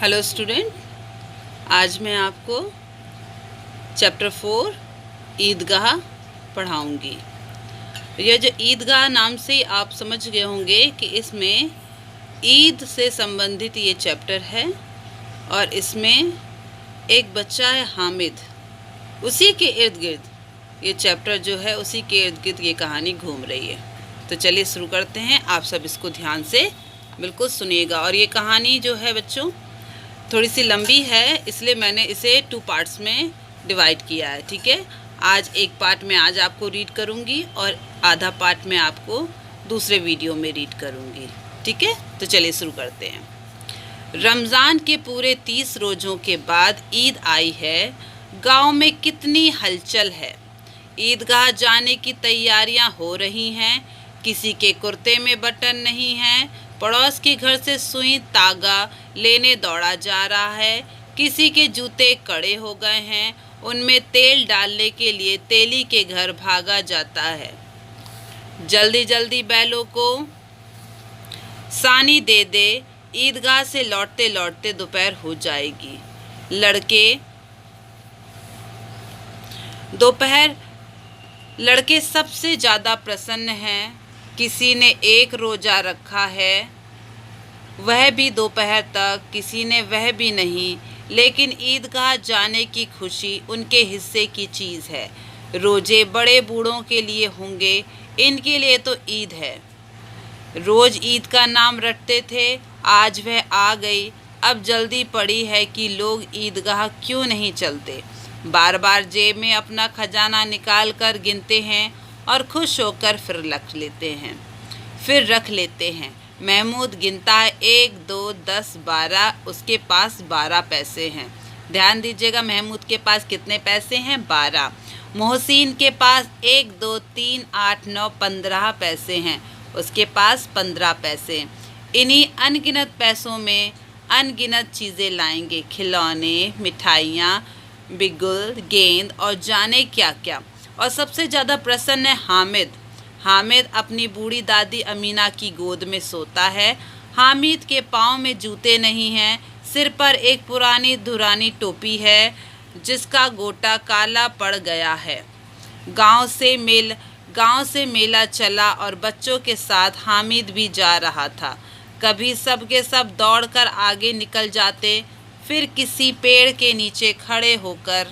Hello student, आज मैं आपको चैप्टर 4 ईदगाह पढ़ाऊंगी। यह जो ईदगाह नाम से ही आप समझ गए होंगे कि इसमें ईद से संबंधित ये चैप्टर है और इसमें एक बच्चा है हामिद, उसी के इर्द गिर्द ये चैप्टर जो है उसी के इर्द गिर्द ये कहानी घूम रही है। तो चलिए शुरू करते हैं। आप सब इसको ध्यान से बिल्कुल सुनिएगा। और ये कहानी जो है बच्चों थोड़ी सी लंबी है, इसलिए मैंने इसे 2 पार्ट्स में डिवाइड किया है। ठीक है, आज एक पार्ट में आज आपको रीड करूँगी और आधा पार्ट में आपको दूसरे वीडियो में रीड करूँगी। ठीक है, तो चलिए शुरू करते हैं। रमज़ान के पूरे 30 रोज़ों के बाद ईद आई है। गांव में कितनी हलचल है। ईदगाह जाने की तैयारियां हो रही हैं। किसी के कुर्ते में बटन नहीं है। पड़ोस के घर से सुई तागा लेने दौड़ा जा रहा है। किसी के जूते कड़े हो गए हैं, उनमें तेल डालने के लिए तेली के घर भागा जाता है। जल्दी जल्दी बैलों को सानी दे दे, ईदगाह से लौटते लौटते दोपहर हो जाएगी। लड़के सबसे ज़्यादा प्रसन्न हैं। किसी ने एक रोज़ा रखा है, वह भी दोपहर तक, किसी ने वह भी नहीं। लेकिन ईदगाह जाने की खुशी उनके हिस्से की चीज़ है। रोज़े बड़े बूढ़ों के लिए होंगे, इनके लिए तो ईद है। रोज़ ईद का नाम रटते थे, आज वह आ गई। अब जल्दी पड़ी है कि लोग ईदगाह क्यों नहीं चलते। बार बार जेब में अपना खजाना निकाल कर गिनते हैं और खुश होकर फिर रख लेते हैं। महमूद गिनता है 1 2 10 12, उसके पास 12 पैसे हैं। ध्यान दीजिएगा, महमूद के पास कितने पैसे हैं? 12। मोहसिन के पास 1 2 3 8 9 15 पैसे हैं, उसके पास 15 पैसे। इन्हीं अनगिनत पैसों में अनगिनत चीज़ें लाएंगे, खिलौने, मिठाइयाँ, बिगुल, गेंद और जाने क्या क्या। और सबसे ज़्यादा प्रसन्न है हामिद अपनी बूढ़ी दादी अमीना की गोद में सोता है। हामिद के पाँव में जूते नहीं हैं, सिर पर एक पुरानी धुरानी टोपी है जिसका गोटा काला पड़ गया है। गांव से मेला चला और बच्चों के साथ हामिद भी जा रहा था। कभी सब के सब दौड़कर आगे निकल जाते, फिर किसी पेड़ के नीचे खड़े होकर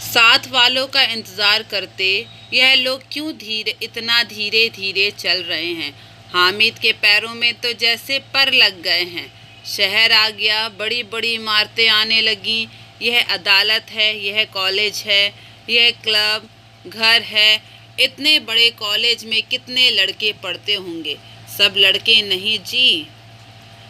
साथ वालों का इंतज़ार करते। यह लोग क्यों इतना धीरे धीरे चल रहे हैं? हामिद के पैरों में तो जैसे पर लग गए हैं। शहर आ गया, बड़ी बड़ी इमारतें आने लगीं। यह अदालत है, यह कॉलेज है, यह क्लब घर है। इतने बड़े कॉलेज में कितने लड़के पढ़ते होंगे? सब लड़के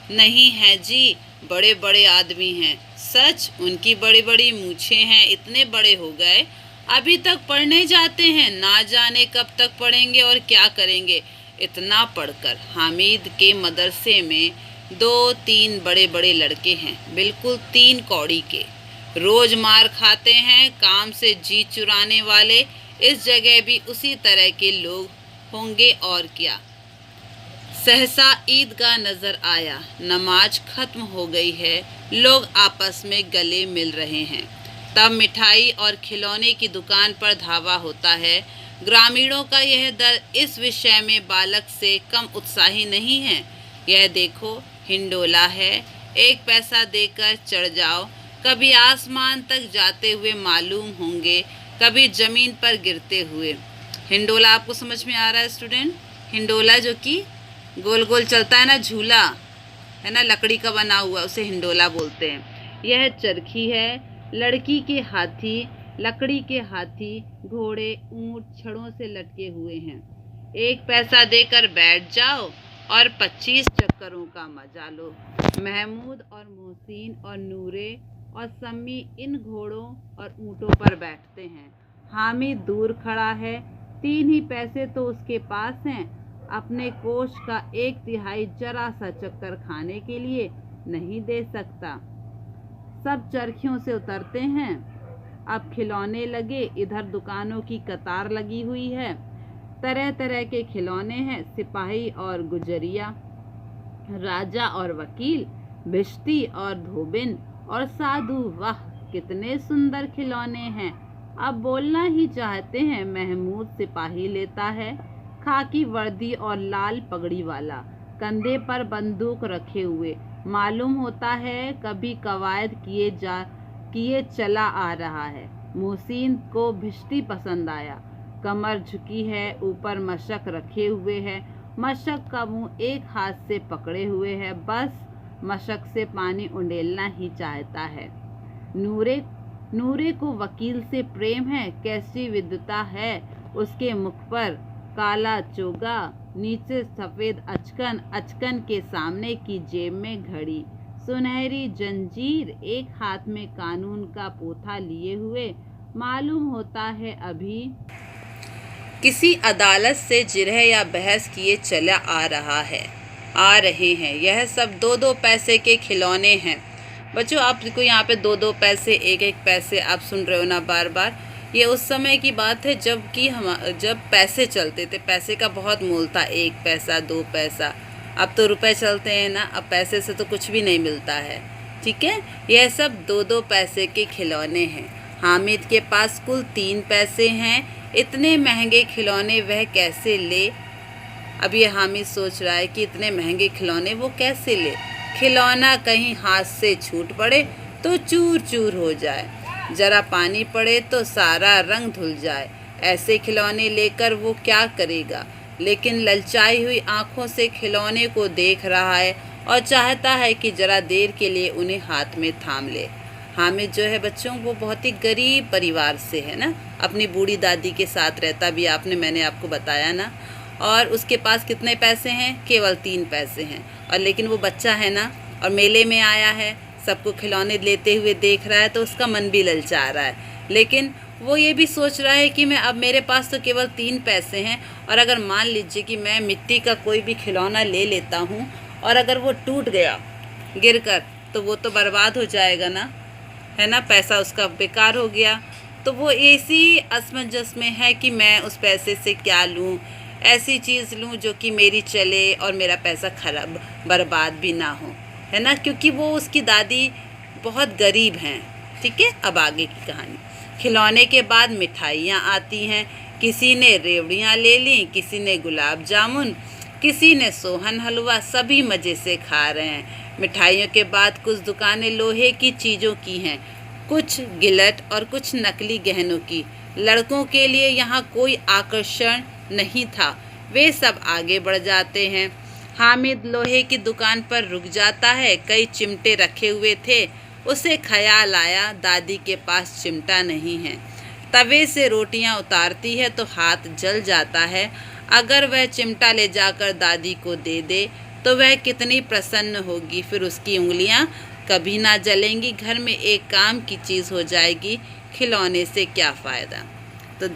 नहीं हैं जी, बड़े बड़े आदमी हैं। सच, उनकी बड़ी बड़ी मूछें हैं, इतने बड़े हो गए, अभी तक पढ़ने जाते हैं। ना जाने कब तक पढ़ेंगे और क्या करेंगे। इतना पढ़कर हामिद के मदरसे में 2-3 बड़े बड़े लड़के हैं, बिल्कुल 3 कौड़ी के। रोज़ मार खाते हैं, काम से जी चुराने वाले। इस जगह भी उसी तरह के लोग होंगे और क्या। सहसा ईदगाह नज़र आया। नमाज खत्म हो गई है, लोग आपस में गले मिल रहे हैं। तब मिठाई और खिलौने की दुकान पर धावा होता है। ग्रामीणों का यह दल इस विषय में बालक से कम उत्साही नहीं है। यह देखो, हिंडोला है, 1 पैसा देकर चढ़ जाओ। कभी आसमान तक जाते हुए मालूम होंगे, कभी ज़मीन पर गिरते हुए। हिंडोला आपको समझ में आ रहा है स्टूडेंट? हिंडोला जो कि गोल गोल चलता है ना, झूला है ना, लकड़ी का बना हुआ, उसे हिंडोला बोलते हैं। यह चरखी है। लकड़ी के हाथी, घोड़े, ऊंट छड़ों से लटके हुए हैं। 1 पैसा देकर बैठ जाओ और 25 चक्करों का मजा लो। महमूद और मोहसिन और नूरे और सम्मी इन घोड़ों और ऊँटों पर बैठते हैं। हामिद दूर खड़ा है, 3 ही पैसे तो उसके पास हैं। अपने कोष का 1/3 जरा सा चक्कर खाने के लिए नहीं दे सकता। सब चरखियों से उतरते हैं। अब खिलौने लगे, इधर दुकानों की कतार लगी हुई है। तरह तरह के खिलौने हैं, सिपाही और गुजरिया, राजा और वकील, भिश्ती और धोबिन और साधु, वाह कितने सुंदर खिलौने हैं। अब बोलना ही चाहते हैं। महमूद सिपाही लेता है, खाकी वर्दी और लाल पगड़ी वाला, कंधे पर बंदूक रखे हुए। मालूम होता है कभी कवायद किए चला आ रहा है। मोहसिन को भिश्ती पसंद आया। कमर झुकी है, ऊपर मशक रखे हुए है। मशक का मुंह एक हाथ से पकड़े हुए है, बस मशक से पानी उंडेलना ही चाहता है। नूरे को वकील से प्रेम है, कैसी विद्वता है उसके मुख पर। काला चोगा, नीचे सफ़ेद अचकन, अचकन के सामने की जेब में घड़ी, सुनहरी जंजीर, एक हाथ में कानून का पोथा लिए हुए। मालूम होता है अभी किसी अदालत से जिरह या बहस किए चला आ रहे हैं। यह सब 2-2 पैसे के खिलौने हैं। बच्चों, आपको यहाँ पे 2-2 पैसे, 1-1 पैसे आप सुन रहे हो ना बार बार। ये उस समय की बात है जब पैसे चलते थे। पैसे का बहुत मोल था, 1 पैसा 2 पैसा। अब तो रुपए चलते हैं ना, अब पैसे से तो कुछ भी नहीं मिलता है। ठीक है, यह सब 2-2 पैसे के खिलौने हैं। हामिद के पास कुल 3 पैसे हैं। इतने महंगे खिलौने वह कैसे ले। अब ये हामिद सोच रहा है कि इतने महंगे खिलौने वो कैसे ले। खिलौना कहीं हाथ से छूट पड़े तो चूर चूर हो जाए, जरा पानी पड़े तो सारा रंग धुल जाए। ऐसे खिलौने लेकर वो क्या करेगा। लेकिन ललचाई हुई आंखों से खिलौने को देख रहा है और चाहता है कि जरा देर के लिए उन्हें हाथ में थाम ले। हामिद जो है बच्चों, वो बहुत ही गरीब परिवार से है ना। अपनी बूढ़ी दादी के साथ रहता भी, मैंने आपको बताया ना। और उसके पास कितने पैसे हैं, केवल 3 पैसे हैं। और लेकिन वो बच्चा है ना, और मेले में आया है, सबको खिलौने लेते हुए देख रहा है, तो उसका मन भी ललचा रहा है। लेकिन वो ये भी सोच रहा है कि अब मेरे पास तो केवल 3 पैसे हैं, और अगर मान लीजिए कि मैं मिट्टी का कोई भी खिलौना ले लेता हूँ और अगर वो टूट गया गिरकर, तो वो तो बर्बाद हो जाएगा ना, है ना, पैसा उसका बेकार हो गया। तो वो इसी असमंजस में है कि मैं उस पैसे से क्या लूँ, ऐसी चीज़ लूँ जो कि मेरी चले और मेरा पैसा खराब बर्बाद भी ना हो, है ना, क्योंकि वो उसकी दादी बहुत गरीब हैं। ठीक है, अब आगे की कहानी। खिलौने के बाद मिठाइयाँ आती हैं। किसी ने रेवड़ियाँ ले लीं, किसी ने गुलाब जामुन, किसी ने सोहन हलवा। सभी मज़े से खा रहे हैं। मिठाइयों के बाद कुछ दुकानें लोहे की चीज़ों की हैं, कुछ गिलट और कुछ नकली गहनों की। लड़कों के लिए यहाँ कोई आकर्षण नहीं था, वे सब आगे बढ़ जाते हैं। हामिद लोहे की दुकान पर रुक जाता है। कई चिमटे रखे हुए थे। उसे ख्याल आया दादी के पास चिमटा नहीं है। तवे से रोटियां उतारती है तो हाथ जल जाता है। अगर वह चिमटा ले जाकर दादी को दे दे तो वह कितनी प्रसन्न होगी। फिर उसकी उंगलियां कभी ना जलेंगी। घर में एक काम की चीज़ हो जाएगी। खिलौने से क्या फ़ायदा। तो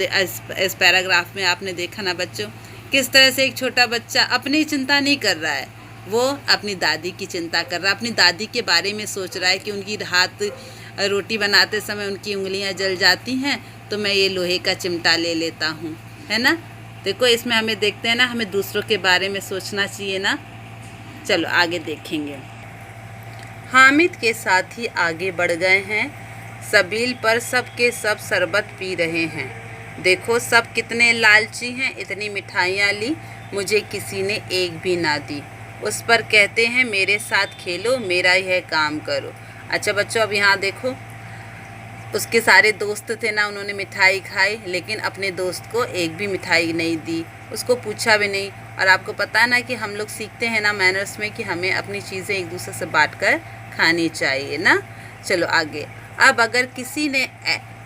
इस पैराग्राफ में आपने देखा ना बच्चों, किस तरह से एक छोटा बच्चा अपनी चिंता नहीं कर रहा है, वो अपनी दादी की चिंता कर रहा है। अपनी दादी के बारे में सोच रहा है कि उनकी हाथ रोटी बनाते समय उनकी उंगलियां जल जाती हैं, तो मैं ये लोहे का चिमटा ले लेता हूँ, है ना। देखो, इसमें हमें देखते हैं ना, हमें दूसरों के बारे में सोचना चाहिए ना। चलो आगे देखेंगे। हामिद के साथी आगे बढ़ गए हैं। सबील पर सब के सब शरबत पी रहे हैं। देखो सब कितने लालची हैं। इतनी मिठाइयाँ ली, मुझे किसी ने एक भी ना दी। उस पर कहते हैं मेरे साथ खेलो, मेरा यह काम करो। अच्छा बच्चों, अब यहाँ देखो, उसके सारे दोस्त थे ना, उन्होंने मिठाई खाई, लेकिन अपने दोस्त को एक भी मिठाई नहीं दी, उसको पूछा भी नहीं। और आपको पता है ना कि हम लोग सीखते हैं ना मैनर्स में कि हमें अपनी चीज़ें एक दूसरे से बांट कर खानी चाहिए ना। चलो आगे। अब अगर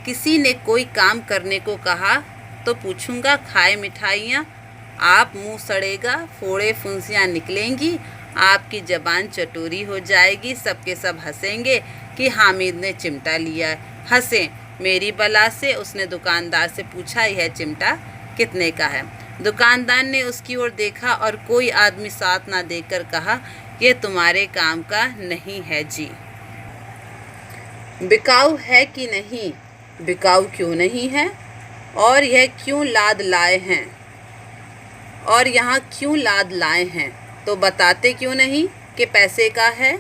किसी ने कोई काम करने को कहा तो पूछूंगा, खाए मिठाइयाँ, आप मुंह सड़ेगा, फोड़े फुंसियाँ निकलेंगी, आपकी ज़बान चटोरी हो जाएगी। सबके सब हंसेंगे कि हामिद ने चिमटा लिया। हंसे मेरी बला से। उसने दुकानदार से पूछा, यह चिमटा कितने का है। दुकानदार ने उसकी ओर देखा और कोई आदमी साथ ना देकर कहा, यह तुम्हारे काम का नहीं है जी। बिकाऊ है कि नहीं? बिकाऊ क्यों नहीं है? और यह क्यों लाद लाए हैं? और यहाँ क्यों लाद लाए हैं? तो बताते क्यों नहीं कि पैसे का है?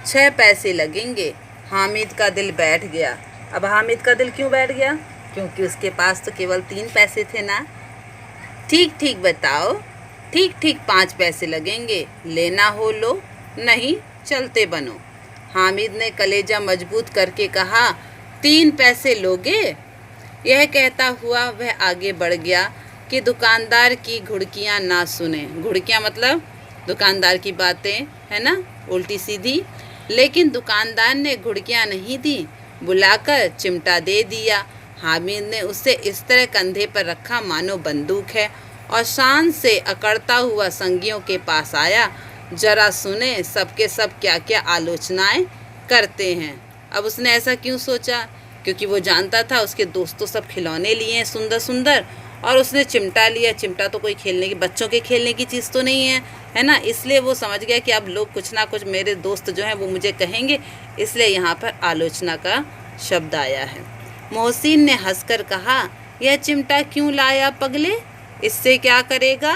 6 पैसे लगेंगे। हामिद का दिल बैठ गया। अब हामिद का दिल क्यों बैठ गया? क्योंकि उसके पास तो केवल 3 पैसे थे ना। ठीक ठीक बताओ। ठीक ठीक 5 पैसे लगेंगे। लेना हो लो, नहीं चलते बनो। हामिद ने कलेजा मजबूत करके कहा, 3 पैसे लोगे? यह कहता हुआ वह आगे बढ़ गया कि दुकानदार की घुड़कियाँ ना सुने। घुड़कियाँ मतलब दुकानदार की बातें, है ना, उल्टी सीधी। लेकिन दुकानदार ने घुड़कियाँ नहीं दी, बुलाकर चिमटा दे दिया। हामिद ने उसे इस तरह कंधे पर रखा मानो बंदूक है और शान से अकड़ता हुआ संगियों के पास आया। जरा सुने सबके सब क्या क्या आलोचनाएं करते हैं। अब उसने ऐसा क्यों सोचा? क्योंकि वो जानता था उसके दोस्तों सब खिलौने लिए हैं सुंदर सुंदर, और उसने चिमटा लिया। चिमटा तो कोई खेलने की, बच्चों के खेलने की चीज़ तो नहीं है ना। इसलिए वो समझ गया कि अब लोग कुछ ना कुछ, मेरे दोस्त जो हैं वो मुझे कहेंगे, इसलिए यहाँ पर आलोचना का शब्द आया है। मोहसिन ने हंसकर कहा, यह चिमटा क्यों लाया पगले? इससे क्या करेगा?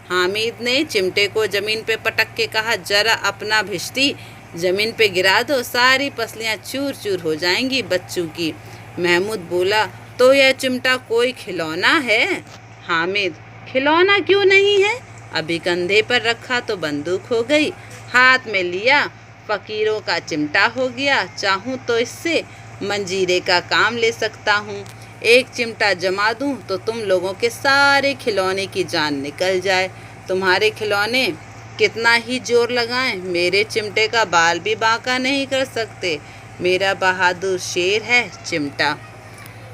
हामिद ने चिमटे को ज़मीन पे पटक के कहा, जरा अपना भिश्ती ज़मीन पे गिरा दो, सारी पसलियाँ चूर चूर हो जाएंगी बच्चों की। महमूद बोला, तो यह चिमटा कोई खिलौना है? हामिद, खिलौना क्यों नहीं है? अभी कंधे पर रखा तो बंदूक हो गई, हाथ में लिया फ़कीरों का चिमटा हो गया। चाहूँ तो इससे मंजीरे का काम ले सकता हूँ। एक चिमटा जमा दूँ तो तुम लोगों के सारे खिलौने की जान निकल जाए। तुम्हारे खिलौने कितना ही जोर लगाएं, मेरे चिमटे का बाल भी बांका नहीं कर सकते। मेरा बहादुर शेर है चिमटा।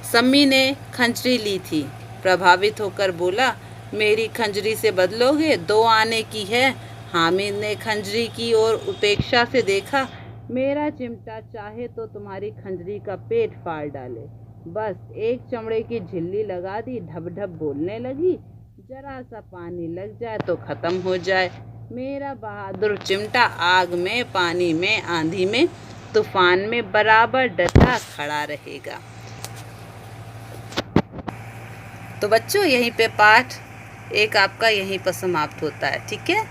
सम्मी ने खंजरी ली थी। प्रभावित होकर बोला, मेरी खंजरी से बदलोगे? 2 आने की है। हामिद ने खंजरी की ओर उपेक्षा से देखा। मेरा चिमटा चाहे तो तुम्हारी खंजरी का पेट फाड़ डाले। बस एक चमड़े की झिल्ली लगा दी, ढब ढब बोलने लगी। जरा सा पानी लग जाए तो ख़त्म हो जाए। मेरा बहादुर चिमटा आग में, पानी में, आंधी में, तूफान में बराबर डटा खड़ा रहेगा। तो बच्चों, यहीं पे पाठ 1 आपका यहीं पर समाप्त होता है। ठीक है,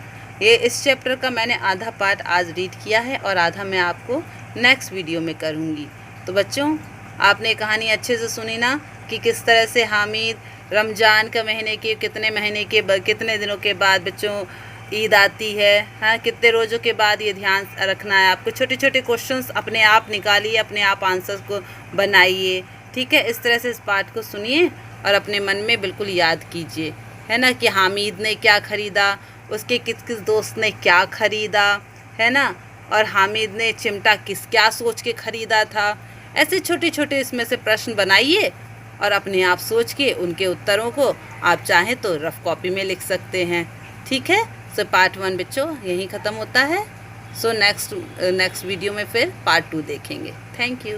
ये इस चैप्टर का मैंने आधा पार्ट आज रीड किया है और आधा मैं आपको नेक्स्ट वीडियो में करूँगी। तो बच्चों, आपने कहानी अच्छे से सुनी ना कि किस तरह से हामिद रमज़ान का महीने के कितने दिनों के बाद बच्चों ईद आती है। हाँ, कितने रोज़ों के बाद ये ध्यान रखना है आपको। छोटे छोटे क्वेश्चंस अपने आप निकालिए, अपने आप आंसर्स को बनाइए। ठीक है, इस तरह से इस पाठ को सुनिए और अपने मन में बिल्कुल याद कीजिए, है ना, कि हामिद ने क्या ख़रीदा, उसके किस किस दोस्त ने क्या ख़रीदा, है ना, और हामिद ने चिमटा क्या सोच के ख़रीदा था। ऐसे छोटे छोटे इसमें से प्रश्न बनाइए और अपने आप सोच के उनके उत्तरों को आप चाहें तो रफ कॉपी में लिख सकते हैं। ठीक है, सो पार्ट 1 बच्चों यहीं ख़त्म होता है। सो नेक्स्ट वीडियो में फिर पार्ट 2 देखेंगे। Thank you.